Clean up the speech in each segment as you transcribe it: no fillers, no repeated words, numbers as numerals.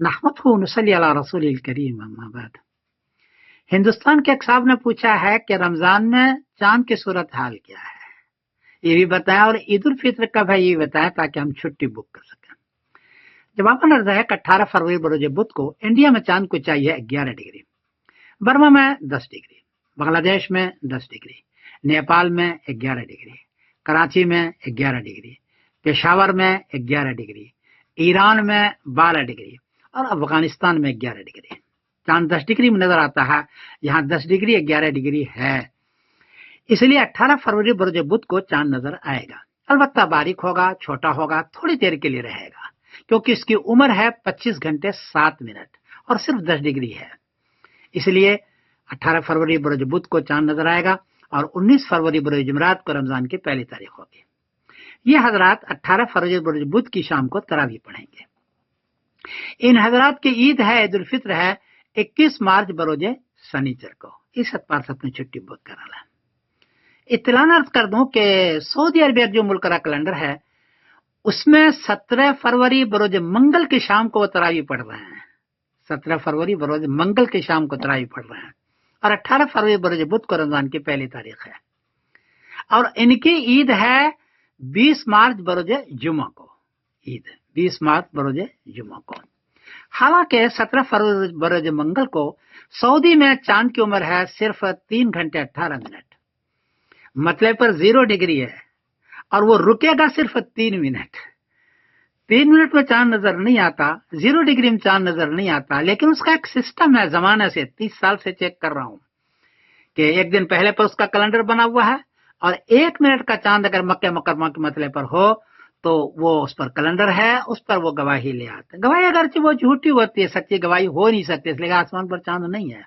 نحمده ونصلي علی رسول الکریم اما بعد۔ ہندوستان کے ایک صاحب نے پوچھا ہے کہ رمضان میں چاند کی صورت حال کیا ہے، یہ بھی بتائیں، اور عید الفطر کب ہے یہ بھی بتائیں تاکہ ہم چھٹی بک کر سکیں۔ جواب عرض ہے کہ 18 فروری بروز بدھ کو انڈیا میں چاند کو چاہیے 11 ڈگری، برما میں 10 ڈگری، بنگلہ دیش میں 10 ڈگری، نیپال میں 11 ڈگری، کراچی میں 11 ڈگری، پشاور میں 11 ڈگری، ایران میں 12 ڈگری اور افغانستان میں 11 ڈگری۔ چاند 10 ڈگری میں نظر آتا ہے، یہاں 10 ڈگری 11 ڈگری ہے، اس لیے 18 فروری بروز بدھ کو چاند نظر آئے گا۔ البتہ باریک ہوگا، چھوٹا ہوگا، تھوڑی دیر کے لیے رہے گا، کیونکہ اس کی عمر ہے 25 گھنٹے 7 منٹ اور صرف 10 ڈگری ہے، اس لیے 18 فروری بروز بدھ کو چاند نظر آئے گا اور 19 فروری بروز جمعرات کو رمضان کی پہلی تاریخ ہوگی۔ یہ حضرات 18 فروری بروز بدھ کی شام کو تراویح پڑھیں گے۔ ان حضرات کی عید ہے، عید الفطر ہے 21 مارچ بروز سنیچر کو۔ اس اعتبار سے اپنی چھٹی بک کرا لیں۔ اطلاع عرض کر دوں کہ سعودی عربیہ جو ملک کا کیلنڈر ہے اس میں 17 فروری بروز منگل کی شام کو وہ تراویح پڑھ رہے ہیں، 17 فروری بروز منگل کی شام کو تراویح پڑھ رہے ہیں، اور 18 فروری بروز بدھ کو رمضان کی پہلی تاریخ ہے، اور ان کی عید ہے 20 مارچ بروز جمعہ کو، عید 20 مارچ بروز جمعہ کو۔ حالانکہ 17 فروری بروز منگل کو سعودی میں چاند کی عمر ہے صرف 3 گھنٹے 18 منٹ، مطلب پر 0 ڈگری ہے، اور وہ رکے گا صرف 3 منٹ۔ 3 منٹ میں چاند نظر نہیں آتا، 0 ڈگری میں چاند نظر نہیں آتا، لیکن اس کا ایک سسٹم ہے، زمانے سے 30 سال سے چیک کر رہا ہوں کہ ایک دن پہلے پر اس کا کیلنڈر بنا ہوا ہے، اور 1 منٹ کا چاند اگر مکہ مکرمہ کے مسئلے پر ہو تو وہ اس پر کیلنڈر ہے، اس پر وہ گواہی لے آتے۔ گواہی اگرچہ وہ جھوٹی ہوتی ہے، سچی گواہی ہو نہیں سکتی، اس لیے آسمان پر چاند نہیں ہے،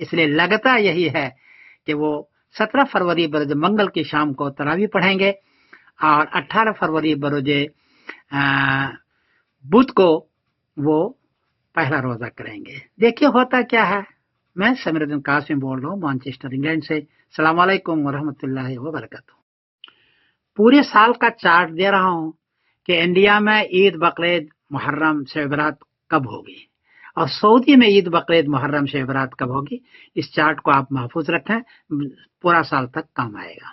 اس لیے لگتا یہی ہے کہ وہ 17 فروری بروز منگل کی شام کو تراویح پڑھیں گے اور 18 فروری بروز بدھ کو وہ پہلا روزہ کریں گے۔ دیکھیے ہوتا کیا ہے۔ میں سمیر الدین قاسم بول رہا ہوں مانچسٹر انگلینڈ سے۔ السلام علیکم ورحمۃ اللہ وبرکاتہ۔ پورے سال کا چارٹ دے رہا ہوں کہ انڈیا میں عید بقرعید محرم شب برات کب ہوگی اور سعودی میں عید بقرعید محرم شب برات کب ہوگی۔ اس چارٹ کو آپ محفوظ رکھیں، پورا سال تک کام آئے گا۔